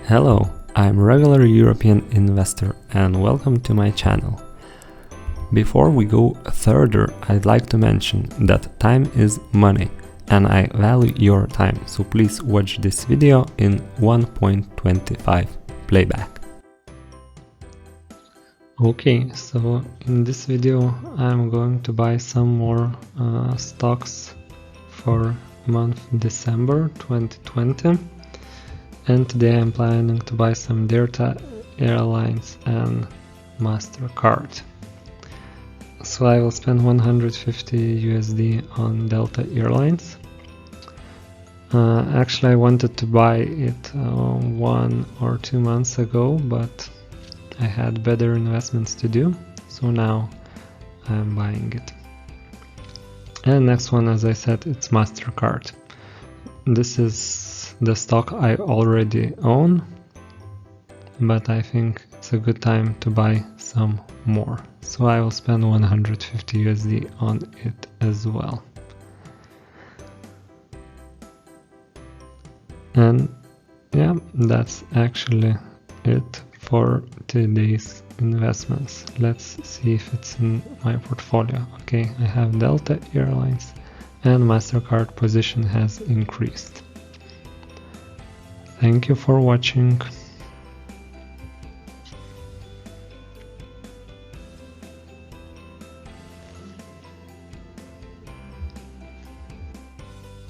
Hello, I'm regular European investor and welcome to my channel. Before we go further, I'd like to mention that time is money and I value your time, so please watch this video in 1.25 playback. Okay, so in this video I'm going to buy some more stocks for month December 2020. And today I'm planning to buy some Delta, Airlines and Mastercard. So I will spend 150 USD on Delta Airlines. Actually I wanted to buy it 1 or 2 months ago, but I had better investments to do, so now I'm buying it. And next one, as I said, it's Mastercard. This is the stock I already own, but I think it's a good time to buy some more. So I will spend 150 USD on it as well. And yeah, that's actually it for today's investments. Let's see if it's in my portfolio. Okay, I have Delta Airlines and Mastercard position has increased. Thank you for watching.